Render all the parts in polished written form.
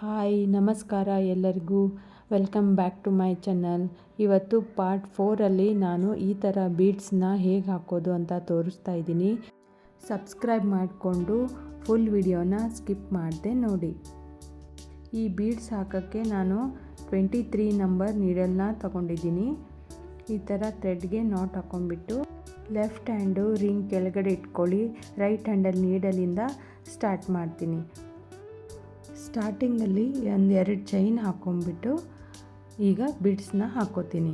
Hi ನಮಸ್ಕಾರ ಎಲ್ಲರಿಗೂ. Welcome back to my channel. ಇವತ್ತು ಪಾರ್ಟ್ 4ಅಲ್ಲಿ ನಾನು ಈ ಥರ ಬೀಡ್ಸ್ನ ಹೇಗೆ ಹಾಕೋದು ಅಂತ ತೋರಿಸ್ತಾ ಇದ್ದೀನಿ. ಸಬ್ಸ್ಕ್ರೈಬ್ ಮಾಡಿಕೊಂಡು ಫುಲ್ ವಿಡಿಯೋನ ಸ್ಕಿಪ್ ಮಾಡದೆ ನೋಡಿ. ಈ ಬೀಡ್ಸ್ ಹಾಕೋಕ್ಕೆ ನಾನು 23 ನಂಬರ್ ನೀಡಲ್ನ ತಗೊಂಡಿದ್ದೀನಿ. ಈ ಥರ ಥ್ರೆಡ್ಗೆ ನಾಟ್ ಹಾಕೊಂಡ್ಬಿಟ್ಟು ಲೆಫ್ಟ್ ಹ್ಯಾಂಡು ರಿಂಗ್ ಕೆಳಗಡೆ ಇಟ್ಕೊಳ್ಳಿ. ರೈಟ್ ಹ್ಯಾಂಡಲ್ಲಿ ನೀಡಲಿಂದ ಸ್ಟಾರ್ಟ್ ಮಾಡ್ತೀನಿ. ಸ್ಟಾರ್ಟಿಂಗಲ್ಲಿ ಒಂದೆರಡು ಚೈನ್ ಹಾಕ್ಕೊಂಬಿಟ್ಟು ಈಗ ಬೀಡ್ಸ್ನ ಹಾಕ್ಕೋತೀನಿ.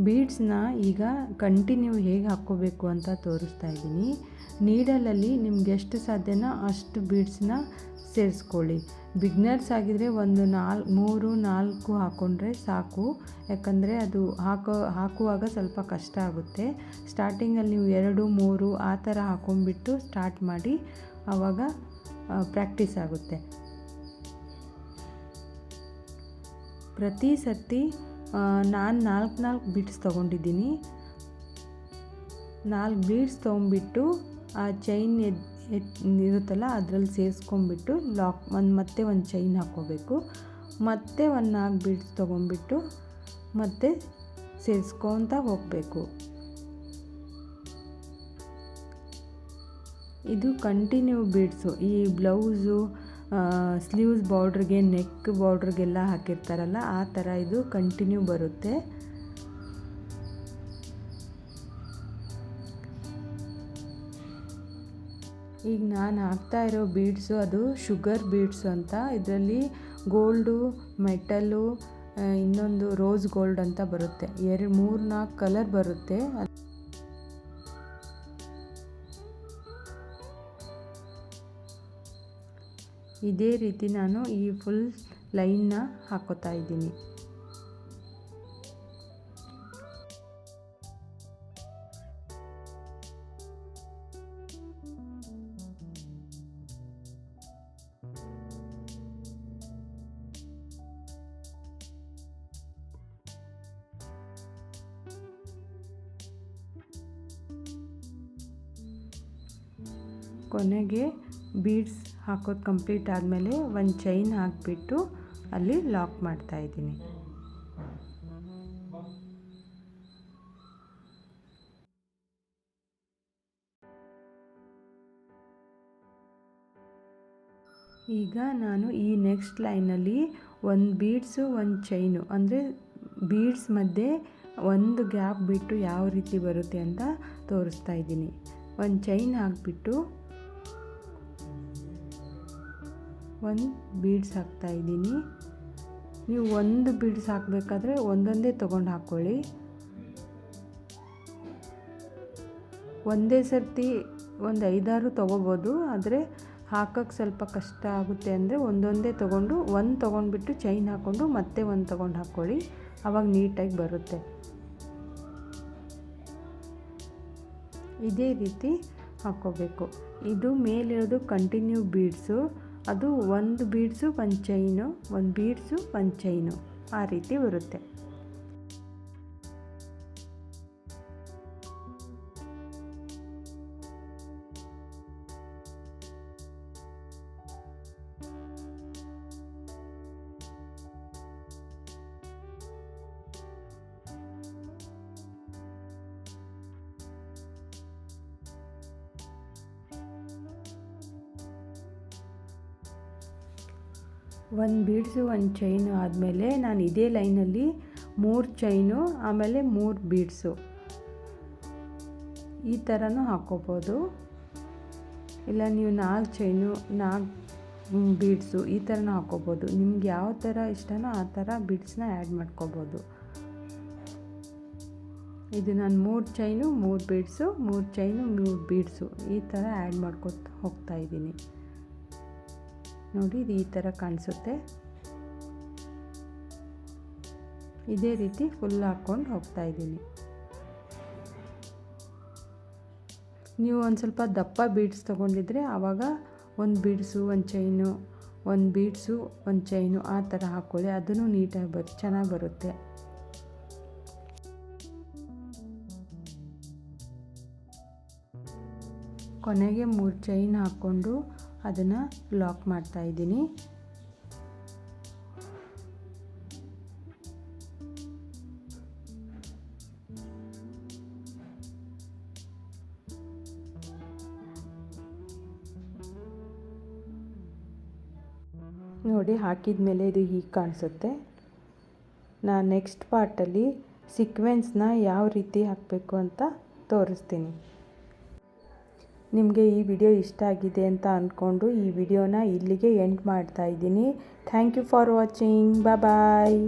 ಬೀಡ್ಸ್ನ ಈಗ ಕಂಟಿನ್ಯೂ ಹೇಗೆ ಹಾಕ್ಕೋಬೇಕು ಅಂತ ತೋರಿಸ್ತಾ ಇದ್ದೀನಿ. ನೀಡಲಲ್ಲಿ ನಿಮ್ಗೆ ಎಷ್ಟು ಸಾಧ್ಯನೋ ಅಷ್ಟು ಬೀಡ್ಸ್ನ ಸೇರಿಸ್ಕೊಳ್ಳಿ. ಬಿಗ್ನರ್ಸ್ ಆಗಿದರೆ ಒಂದು 3-4 ಹಾಕ್ಕೊಂಡ್ರೆ ಸಾಕು. ಯಾಕಂದರೆ ಅದು ಹಾಕುವಾಗ ಸ್ವಲ್ಪ ಕಷ್ಟ ಆಗುತ್ತೆ. ಸ್ಟಾರ್ಟಿಂಗಲ್ಲಿ ನೀವು 2-3 ಆ ಥರ ಹಾಕ್ಕೊಂಡ್ಬಿಟ್ಟು ಸ್ಟಾರ್ಟ್ ಮಾಡಿ, ಆವಾಗ ಪ್ರಾಕ್ಟೀಸ್ ಆಗುತ್ತೆ. ಪ್ರತಿ ಸರ್ತಿ ನಾನು 4 ಬೀಡ್ಸ್ ತೊಗೊಂಡಿದ್ದೀನಿ. 4 ಬೀಡ್ಸ್ ತೊಗೊಂಡ್ಬಿಟ್ಟು ಆ ಚೈನ್ ಇರುತ್ತಲ್ಲ ಅದರಲ್ಲಿ ಸೇರಿಸ್ಕೊಂಡ್ಬಿಟ್ಟು ಮತ್ತೆ ಒಂದು ಚೈನ್ ಹಾಕ್ಕೋಬೇಕು. ಮತ್ತೆ ಒಂದು 4 ಬೀಡ್ಸ್ ತೊಗೊಂಡ್ಬಿಟ್ಟು ಮತ್ತೆ ಸೇರಿಸ್ಕೊತ ಹೋಗಬೇಕು. ಇದು ಕಂಟಿನ್ಯೂ ಬೀಡ್ಸು. ಈ ಬ್ಲೌಸು, ಸ್ಲೀವ್ಸ್ ಬಾರ್ಡ್ರಿಗೆ, ನೆಕ್ ಬಾರ್ಡ್ರಿಗೆಲ್ಲ ಹಾಕಿರ್ತಾರಲ್ಲ ಆ ಥರ ಇದು ಕಂಟಿನ್ಯೂ ಬರುತ್ತೆ. ಈಗ ನಾನು ಹಾಕ್ತಾ ಇರೋ ಬೀಡ್ಸು ಅದು ಶುಗರ್ ಬೀಡ್ಸು ಅಂತ. ಇದರಲ್ಲಿ ಗೋಲ್ಡು, ಮೆಟಲ್ಲು, ಇನ್ನೊಂದು ರೋಸ್ ಗೋಲ್ಡ್ ಅಂತ ಬರುತ್ತೆ. 3-4 ಕಲರ್ ಬರುತ್ತೆ. ಇದೇ ರೀತಿ ನಾನು ಈ ಫುಲ್ ಲೈನ್ನ ಹಾಕೋತಾ ಇದ್ದೀನಿ. ಕೊನೆಗೆ ಬೀಡ್ಸ್ ಹಾಕೋದು ಕಂಪ್ಲೀಟ್ ಆದಮೇಲೆ ಒಂದು ಚೈನ್ ಹಾಕಿಬಿಟ್ಟು ಅಲ್ಲಿ ಲಾಕ್ ಮಾಡ್ತಾ ಇದ್ದೀನಿ. ಈಗ ನಾನು ಈ ನೆಕ್ಸ್ಟ್ ಲೈನಲ್ಲಿ ಒಂದು ಬೀಡ್ಸು, ಒಂದು ಚೈನು, ಅಂದರೆ ಬೀಡ್ಸ್ ಮಧ್ಯೆ ಒಂದು ಗ್ಯಾಪ್ ಬಿಟ್ಟು ಯಾವ ರೀತಿ ಬರುತ್ತೆ ಅಂತ ತೋರಿಸ್ತಾ ಇದ್ದೀನಿ. ಒಂದು ಚೈನ್ ಹಾಕಿಬಿಟ್ಟು ಒಂದು ಬೀಡ್ಸ್ ಹಾಕ್ತಾ ಇದ್ದೀನಿ. ನೀವು ಒಂದು ಬೀಡ್ಸ್ ಹಾಕಬೇಕಾದ್ರೆ ಒಂದೊಂದೇ ತೊಗೊಂಡು ಹಾಕ್ಕೊಳ್ಳಿ. ಒಂದೇ ಸರ್ತಿ ಒಂದು 5-6 ತೊಗೋಬೋದು. ಆದರೆ ಹಾಕೋಕ್ಕೆ ಸ್ವಲ್ಪ ಕಷ್ಟ ಆಗುತ್ತೆ ಅಂದರೆ ಒಂದೊಂದೇ ತೊಗೊಂಡು ಒಂದು ತೊಗೊಂಡ್ಬಿಟ್ಟು ಚೈನ್ ಹಾಕ್ಕೊಂಡು ಮತ್ತೆ ಒಂದು ತೊಗೊಂಡು ಹಾಕ್ಕೊಳ್ಳಿ. ಆವಾಗ ನೀಟಾಗಿ ಬರುತ್ತೆ. ಇದೇ ರೀತಿ ಹಾಕ್ಕೋಬೇಕು. ಇದು ಮೇಲಿರೋದು ಕಂಟಿನ್ಯೂ ಬೀಡ್ಸು. ಅದು ಒಂದು ಬೀಡ್ಸು ಒಂದು ಚೈನು, ಒಂದು ಬೀಡ್ಸು ಒಂದು ಚೈನು, ಆ ರೀತಿ ಬರುತ್ತೆ. ಒಂದು ಬೀಡ್ಸು ಒಂದು ಚೈನು ಆದಮೇಲೆ ನಾನು ಇದೇ ಲೈನಲ್ಲಿ 3 ಚೈನು ಆಮೇಲೆ 3 ಬೀಡ್ಸು ಈ ಥರನೂ ಹಾಕ್ಕೋಬೋದು. ಇಲ್ಲ ನೀವು 4 ಚೈನು 4 ಬೀಡ್ಸು ಈ ಥರನೂ ಹಾಕ್ಕೋಬೋದು. ನಿಮ್ಗೆ ಯಾವ ಥರ ಇಷ್ಟನೋ ಆ ಥರ ಬೀಡ್ಸ್ನ ಆ್ಯಡ್ ಮಾಡ್ಕೋಬೋದು. ಇದು ನಾನು 3 ಚೈನು 3 ಬೀಡ್ಸು, 3 ಚೈನು 3 ಬೀಡ್ಸು ಈ ಥರ ಆ್ಯಡ್ ಮಾಡ್ಕೊತಾ ಹೋಗ್ತಾ ಇದ್ದೀನಿ. ನೋಡಿ, ಇದು ಈ ಥರ ಕಾಣಿಸುತ್ತೆ. ಇದೇ ರೀತಿ ಫುಲ್ ಹಾಕ್ಕೊಂಡು ಹೋಗ್ತಾ ಇದ್ದೀನಿ. ನೀವು ಒಂದು ಸ್ವಲ್ಪ ದಪ್ಪ ಬೀಡ್ಸ್ ತೊಗೊಂಡಿದ್ರೆ ಆವಾಗ ಒಂದು ಬೀಡ್ಸು ಒಂದು ಚೈನು, ಒಂದು ಬೀಡ್ಸು ಒಂದು ಚೈನು ಆ ಥರ ಹಾಕ್ಕೊಳ್ಳಿ. ಅದನ್ನು ನೀಟಾಗಿ ಚೆನ್ನಾಗಿ ಬರುತ್ತೆ. ಕೊನೆಗೆ 3 ಚೈನ್ ಹಾಕ್ಕೊಂಡು ಅದನ್ನು ಲಾಕ್ ಮಾಡ್ತಾ ಇದ್ದೀನಿ. ನೋಡಿ ಹಾಕಿದ ಮೇಲೆ ಇದು ಹೀಗೆ ಕಾಣಿಸುತ್ತೆ. ನಾನು ನೆಕ್ಸ್ಟ್ ಪಾರ್ಟಲ್ಲಿ ಸೀಕ್ವೆನ್ಸ್ನ ಯಾವ ರೀತಿ ಹಾಕಬೇಕು ಅಂತ ತೋರಿಸ್ತೀನಿ. ನಿಮಗೆ ಈ ವಿಡಿಯೋ ಇಷ್ಟ ಆಗಿದೆ ಅಂತ ಅಂದ್ಕೊಂಡು ಈ ವಿಡಿಯೋನ ಇಲ್ಲಿಗೆ ಎಂಡ್ ಮಾಡ್ತಾ ಇದ್ದೀನಿ. Thank you for watching. Bye.